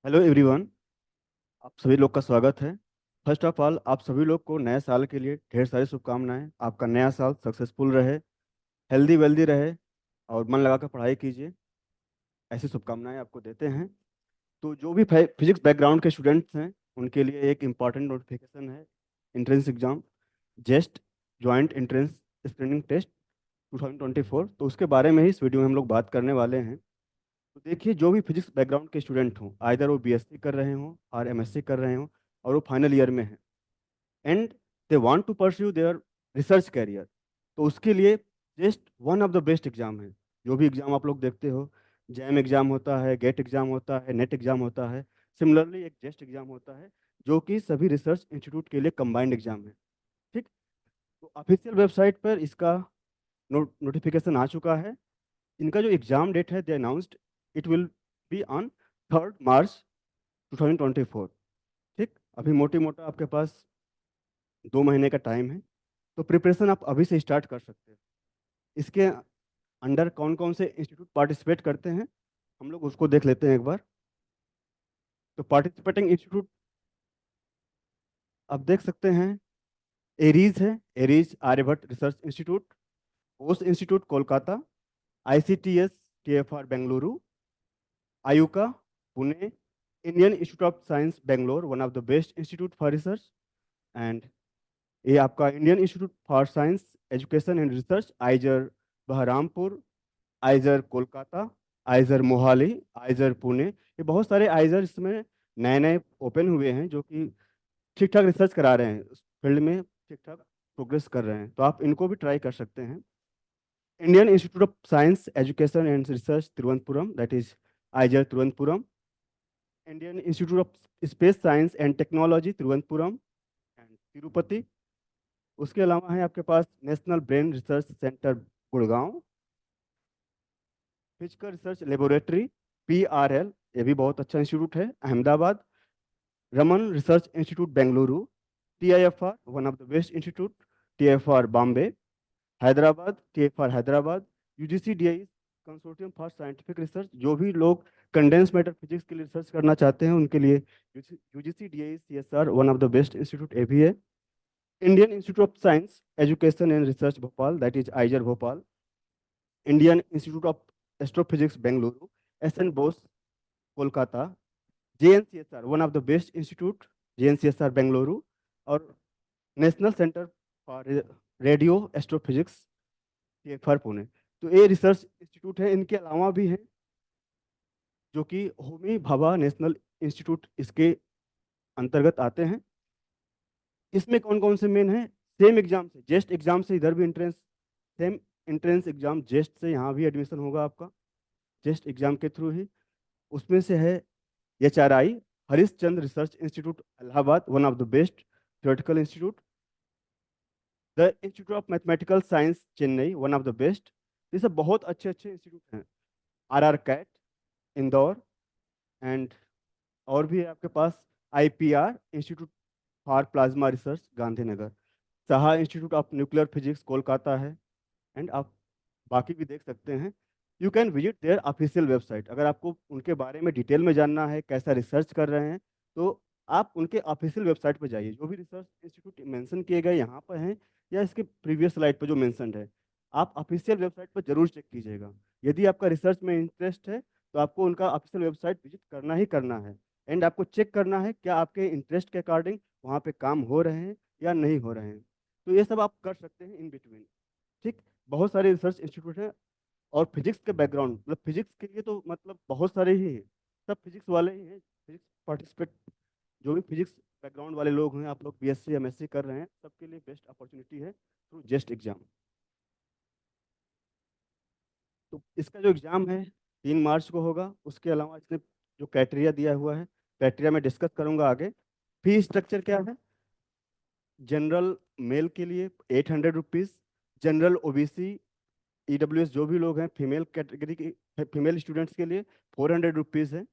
Hello everyone. आप सभी लोग का स्वागत है। फर्स्ट ऑफ ऑल आप सभी लोग को नए साल के लिए ढेर सारी शुभकामनाएं। आपका नया साल सक्सेसफुल रहे, हेल्दी वेल्दी रहे और मन लगा कर पढ़ाई कीजिए। ऐसी शुभकामनाएं आपको देते हैं। तो जो भी फिजिक्स बैकग्राउंड के स्टूडेंट्स हैं उनके लिए एक इम्पॉर्टेंट नोटिफिकेशन है। Entrance exam, JEST joint entrance screening test 2024, तो उसके बारे में ही इस वीडियो में हम लोग बात करने वाले हैं। तो देखिए, जो भी फिजिक्स बैकग्राउंड के स्टूडेंट हों, आइदर वो बीएससी कर रहे हों और एमएससी कर रहे हों और वो फाइनल ईयर में हैं and they want to pursue their research career, तो उसके लिए just one of the best exam है। जो भी एग्जाम आप लोग देखते हो, जैम एग्जाम होता है, गेट एग्जाम होता है, नेट एग्जाम होता है, सिमिलरली एक जेस्ट एग्जाम होता है जो कि सभी रिसर्च इंस्टीट्यूट के लिए कंबाइंड एग्जाम है। ठीक। तो ऑफिशियल वेबसाइट पर इसका नोटिफिकेशन आ चुका है। इनका जो एग्जाम डेट है, they announced it will be on 3 March 2024। ठीक। अभी मोटी मोटा आपके पास 2 महीने का टाइम है, तो प्रिपरेशन आप अभी से स्टार्ट कर सकते हैं। इसके अंडर कौन कौन से इंस्टीट्यूट पार्टिसिपेट करते हैं, हम लोग उसको देख लेते हैं एक बार। तो पार्टिसिपेटिंग इंस्टीट्यूट आप देख सकते हैं, एरीज है, ARIES Aryabhatta research institute, Bose institute Kolkata, ICTS TFR Bengaluru, IUCAA Pune, Indian institute of science Bangalore, one of the best institute for research. And ये आपका Indian institute for science education and research, IISER Berhampur, IISER Kolkata, IISER Mohali, IISER Pune. ये बहुत सारे आइजर इसमें नए नए ओपन हुए हैं जो कि ठीक ठाक रिसर्च करा रहे हैं, उस फील्ड में ठीक ठाक प्रोग्रेस कर रहे हैं, तो आप इनको भी ट्राई कर सकते हैं। Indian institute of science education and research Thiruvananthapuram, that is IISER Thiruvananthapuram, Indian institute of space science and technology Thiruvananthapuram and Tirupati. उसके अलावा है आपके पास national brain research centre Gurgaon, physical research laboratory PRL, ये भी बहुत अच्छा इंस्टीट्यूट है Ahmedabad, Raman research institute Bengaluru, TIFR one of the best institute, TIFR Bombay, Hyderabad TIFR Hyderabad, UGC DI consortium for scientific research. जो भी लोग कंडेंस मैटर फिजिक्स के लिए रिसर्च करना चाहते हैं उनके लिए UGC DI CSR one of the best institute ए भी है। Indian institute of science education and research Bhopal, that is IISER Bhopal, Indian institute of astrophysics Bengaluru, SN Bose Kolkata, JNCSR one of the best institute, JNCSR Bengaluru, और national centre for radio astrophysics TFR Pune. तो ये research institute है। इनके अलावा भी हैं जो कि होमी भाभा नेशनल इंस्टीट्यूट इसके अंतर्गत आते हैं। इसमें कौन कौन से मेन हैं, सेम एग्जाम से, जेस्ट एग्जाम से इधर भी एंट्रेंस, सेम एंट्रेंस एग्जाम जेस्ट से यहाँ भी एडमिशन होगा आपका, जेस्ट एग्जाम के थ्रू ही। उसमें से है HRI Harishchandra research institute Allahabad, one of the best theoretical institute, the institute of mathematical science Chennai, one of the best. ये सब बहुत अच्छे अच्छे इंस्टीट्यूट हैं। RR कैट इंदौर, एंड और भी है आपके पास IPR institute for plasma research Gandhinagar, Saha institute of nuclear physics Kolkata है। एंड आप बाकी भी देख सकते हैं। You can visit their official website. अगर आपको उनके बारे में डिटेल में जानना है, कैसा रिसर्च कर रहे हैं, तो आप उनके ऑफिशियल वेबसाइट पर जाइए। जो भी रिसर्च इंस्टीट्यूट मेंशन किए गए यहाँ पर हैं या इसके प्रीवियस स्लाइड पर जो मेंशन है, आप ऑफिशियल वेबसाइट पर जरूर चेक कीजिएगा। यदि आपका रिसर्च में इंटरेस्ट है तो आपको उनका ऑफिशियल वेबसाइट विजिट करना ही करना है। एंड आपको चेक करना है क्या आपके इंटरेस्ट के अकॉर्डिंग वहाँ पे काम हो रहे हैं या नहीं हो रहे हैं। तो ये सब आप कर सकते हैं इन बिटवीन। ठीक। बहुत सारे रिसर्च इंस्टीट्यूट हैं। और फिजिक्स के बैकग्राउंड, मतलब फिजिक्स के लिए तो मतलब बहुत सारे ही हैं, सब फिजिक्स वाले ही हैं। फिजिक्स पार्टिसिपेट, जो भी फिजिक्स बैकग्राउंड वाले लोग हैं, आप लोग BSc MSc कर रहे हैं, सबके लिए बेस्ट अपॉर्चुनिटी है थ्रू जेस्ट एग्जाम। तो इसका जो एग्ज़ाम है 3 मार्च को होगा। उसके अलावा इसने जो क्राइटेरिया दिया हुआ है, क्राइटेरिया में डिस्कस करूंगा आगे। फी स्ट्रक्चर क्या है, जनरल मेल के लिए 800 रुपीज़, जनरल OBC EWS जो भी लोग हैं फीमेल कैटेगरी की, फीमेल स्टूडेंट्स के लिए 400 रुपीज़ है,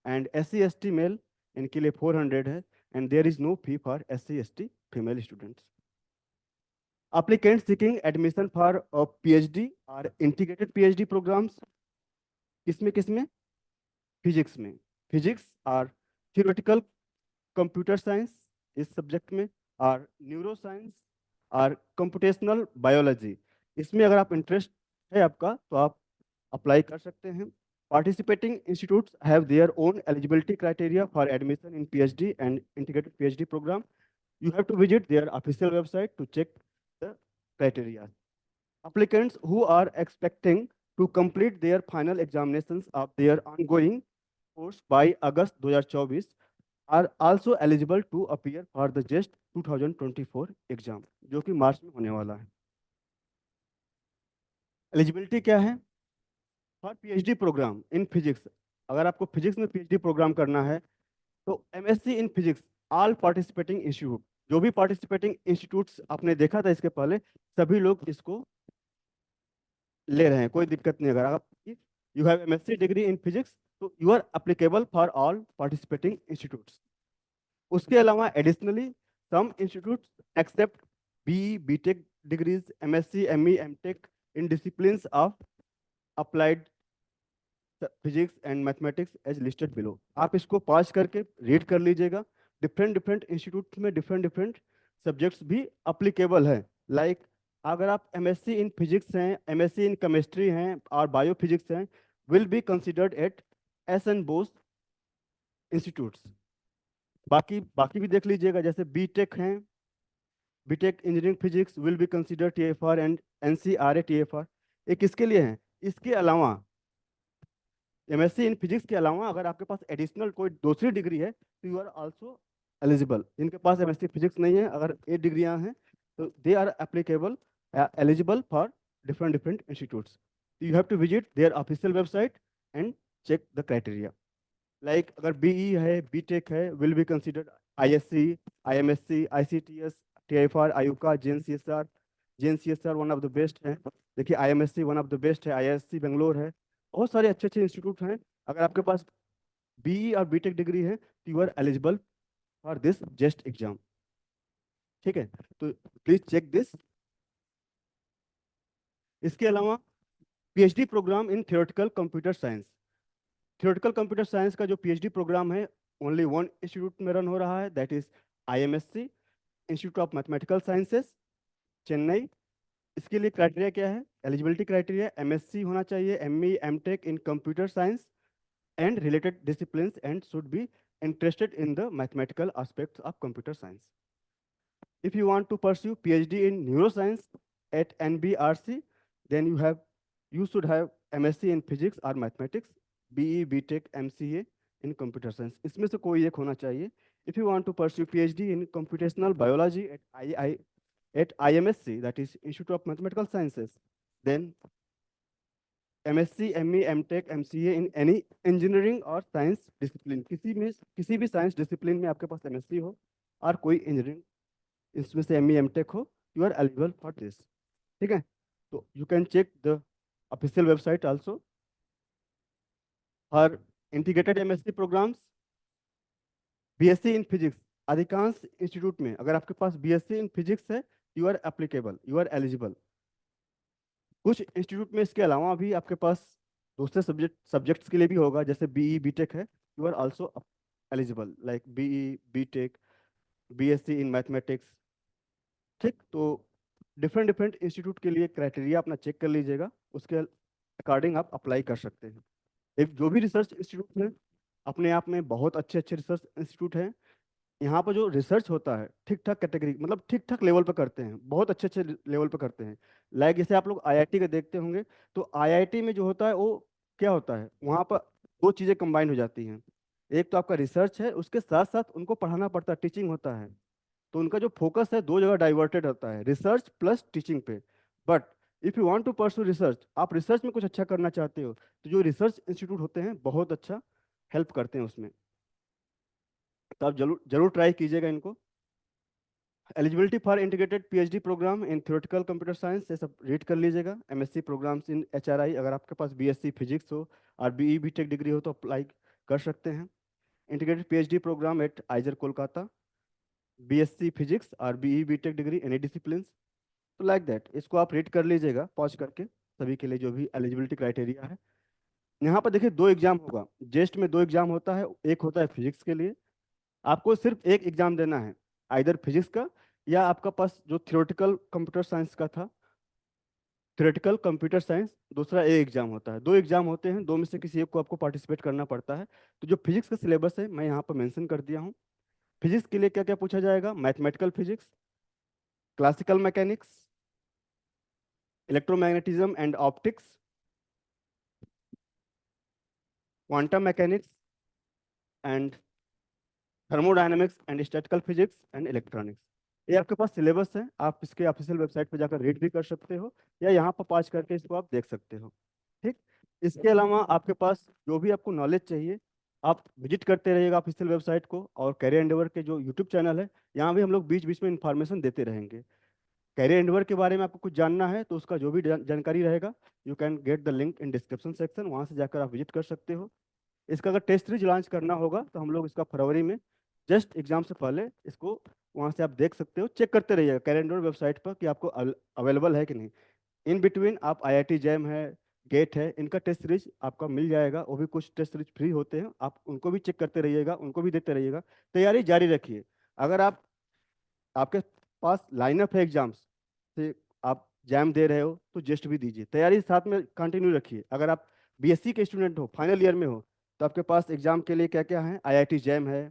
एंड SC ST मेल इनके लिए 400 है। And there is no fee for SC ST female students. applicants seeking admission for a PhD or integrated PhD programs, किसमें किसमें, फिजिक्स में, फिजिक्स और थियोरेटिकल कंप्यूटर साइंस इस सब्जेक्ट में, और न्यूरो साइंस और कंप्यूटेशनल बायोलॉजी, इसमें अगर आप इंटरेस्ट है आपका तो आप अप्लाई कर सकते हैं। Participating institutes have their own eligibility criteria for admission in PhD and integrated PhD program. You have to visit their official website to check the criteria. Applicants who are expecting to complete their final examinations of their ongoing course by August 2024 are also eligible to appear for the JEST 2024 exam, जो कि मार्च में होने वाला है। Eligibility क्या है? For PhD program in physics, अगर आपको फिजिक्स में पीएचडी प्रोग्राम करना है तो MSc in physics, all participating institute, जो भी पार्टिसिपेटिंग इंस्टीट्यूट्स आपने देखा था इसके पहले, सभी लोग इसको ले रहे हैं, कोई दिक्कत नहीं। अगर आप you have MSc degree in physics तो you are applicable for all participating institutes. उसके अलावा additionally some institutes accept BE BTech degrees, MSc ME MTech in disciplines of applied physics and mathematics as listed below. आप इसको पास करके read कर लीजिएगा। Different different institute में different different subjects भी अप्लीकेबल हैं। लाइक अगर आप एमएससी इन फिजिक्स हैं, एमएससी इन केमिस्ट्री हैं और बायो फिजिक्स हैं, will be considered at S N Bose institutes. बाकी बाकी भी देख लीजिएगा, जैसे बीटेक हैं, BTech engineering physics will be consider TIFR and NCRA TIFR. एक इसके लिए है। इसके अलावा एमएससी इन फिजिक्स के अलावा अगर आपके पास एडिशनल कोई दूसरी डिग्री है तो यू आर आल्सो एलिजिबल। जिनके पास एमएससी फिजिक्स नहीं है, अगर 8 डिग्रियां हैं तो they are applicable eligible for different different institutes. You have to visit their official website and check the criteria. Like अगर बीई है, बीटेक है, will be considered ISC, IMSc, ICTS, TIFR, IUCAA, JNCSR. JNCSR one of the best है। देखिए IMSc one of the best है, IISc Bangalore है। बहुत सारे अच्छे अच्छे इंस्टीट्यूट हैं। अगर आपके पास बीई और बीटेक डिग्री है तो you are eligible for this JEST exam. ठीक है, तो प्लीज चेक दिस। इसके अलावा PhD program in theoretical computer science. Theoretical computer science का जो पीएचडी प्रोग्राम है ओनली वन इंस्टीट्यूट में रन हो रहा है, that is IMSc, institute of mathematical sciences, Chennai. इसके लिए क्राइटेरिया क्या है? एलिजिबिलिटी क्राइटेरिया एमएससी होना चाहिए, ME MTech in computer science and related disciplines and should be interested in the mathematical aspects of computer science. If you want to pursue PhD in neuroscience at NBRC, then you should have MSc in physics or mathematics, BE, BTech, MCA in computer science. इसमें से कोई एक होना चाहिए. If you want to pursue PhD in computational biology at IMSC, that is Institute of Mathematical Sciences, then MSc, ME, MTech, MCA in any engineering और science discipline, किसी भी science discipline में आपके पास एमएससी हो और कोई इंजीनियरिंग इसमें से एमई, एमटेक हो, you are eligible for this. ठीक है, तो you can check the official website also for integrated MSc programs. BSc in physics, अधिकांश इंस्टीट्यूट में अगर आपके पास बीएससी इन फिजिक्स है you are applicable, you are eligible. कुछ इंस्टीट्यूट में इसके अलावा भी आपके पास दूसरे सब्जेक्ट्स के लिए भी होगा, जैसे बीई बीटेक है, you are also eligible, like BE BTech, BSc in mathematics. ठीक, तो डिफरेंट डिफरेंट इंस्टीट्यूट के लिए क्राइटेरिया अपना चेक कर लीजिएगा, उसके अकॉर्डिंग आप अप्लाई कर सकते हैं। एक जो भी रिसर्च इंस्टीट्यूट है अपने आप में बहुत अच्छे अच्छे रिसर्च इंस्टीट्यूट हैं। यहाँ पर जो रिसर्च होता है ठीक ठाक कैटेगरी, मतलब ठीक ठाक लेवल पर करते हैं, बहुत अच्छे अच्छे लेवल पर करते हैं। लाइक जैसे आप लोग आईआईटी का देखते होंगे तो आईआईटी में जो होता है वो क्या होता है, वहाँ पर दो चीज़ें कंबाइन हो जाती हैं। एक तो आपका रिसर्च है, उसके साथ साथ उनको पढ़ाना पड़ता है, टीचिंग होता है। तो उनका जो फोकस है दो जगह डाइवर्टेड होता है, रिसर्च प्लस टीचिंग पे। But if you want to pursue research, आप रिसर्च में कुछ अच्छा करना चाहते हो तो जो रिसर्च इंस्टीट्यूट होते हैं बहुत अच्छा हेल्प करते हैं उसमें, तो आप जरूर जरूर ट्राई कीजिएगा इनको। Eligibility for integrated PhD program in theoretical computer science, ये सब रीड कर लीजिएगा। एमएससी प्रोग्राम्स इन एचआरआई, अगर आपके पास बीएससी फिजिक्स हो और बीई बीटेक डिग्री हो तो अप्लाई कर सकते हैं। Integrated PhD program at IISER Kolkata, BSc physics और BE BTech degree any disciplines, तो लाइक दैट इसको आप रीड कर लीजिएगा पॉज करके, सभी के लिए जो भी एलिजिबिलिटी क्राइटेरिया है। यहाँ पर देखिए दो एग्जाम होगा, जेस्ट में दो एग्जाम होता है, एक होता है फिजिक्स के लिए आपको सिर्फ एक एग्जाम देना है, आइदर फिजिक्स का या आपका पास जो थियोरेटिकल कंप्यूटर साइंस का था, थियोरेटिकल कंप्यूटर साइंस, दूसरा ए एग्जाम होता है। दो एग्जाम होते हैं, दो में से किसी एक को आपको पार्टिसिपेट करना पड़ता है। तो जो फिजिक्स का सिलेबस है मैं यहाँ पर मेंशन कर दिया हूँ। फिजिक्स के लिए क्या क्या पूछा जाएगा? Mathematical physics, classical mechanics, electromagnetism and optics, quantum mechanics and thermodynamics and statistical physics and electronics. ये आपके पास सिलेबस है, आप इसके ऑफिशियल वेबसाइट पर जाकर रीड भी कर सकते हो या यहाँ पर पॉज करके इसको आप देख सकते हो। ठीक। इसके अलावा आपके पास जो भी आपको नॉलेज चाहिए, आप विजिट करते रहिएगा ऑफिशियल वेबसाइट को, और कैरियर एंडेवर के जो यूट्यूब चैनल है, यहाँ भी हम लोग बीच बीच में इंफॉर्मेशन देते रहेंगे। कैरियर एंडेवर के बारे में आपको कुछ जानना है तो उसका जो भी जानकारी रहेगा, you can get the link in description section, वहाँ से जाकर आप विजिट कर सकते हो। इसका अगर टेस्ट सीरीज लॉन्च करना होगा तो हम लोग इसका फरवरी में, जस्ट एग्जाम से पहले इसको वहाँ से आप देख सकते हो, चेक करते रहिएगा कैलेंडर वेबसाइट पर कि आपको अवेलेबल है कि नहीं। इन बिटवीन आप आईआईटी जैम है, गेट है, इनका टेस्ट सीरीज आपका मिल जाएगा, वो भी कुछ टेस्ट सीरीज फ्री होते हैं, आप उनको भी चेक करते रहिएगा, उनको भी देते रहिएगा। तैयारी जारी रखिए। अगर आपके पास लाइनअप है एग्जाम्स से, आप जैम दे रहे हो तो जेस्ट भी दीजिए, तैयारी साथ में कंटिन्यू रखिए। अगर आप बीएससी के स्टूडेंट हो, फाइनल ईयर में हो, तो आपके पास एग्जाम के लिए क्या क्या है? आईआईटी जैम है,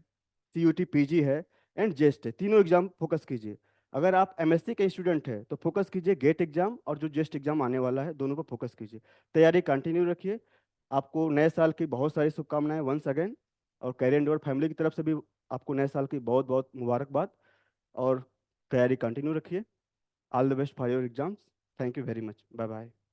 सीयूटी पीजी है एंड जेस्ट है, तीनों एग्जाम फोकस कीजिए। अगर आप एमएससी के स्टूडेंट है तो फोकस कीजिए गेट एग्जाम और जो जेस्ट एग्जाम आने वाला है, दोनों पर फोकस कीजिए। तैयारी कंटिन्यू रखिए। आपको नए साल की बहुत सारी शुभकामनाएं वंस अगेन, और कैरियर और फैमिली की तरफ से भी आपको नए साल की बहुत बहुत मुबारकबाद, और तैयारी कंटिन्यू रखिए। All the best for your exams. Thank you very much. Bye bye.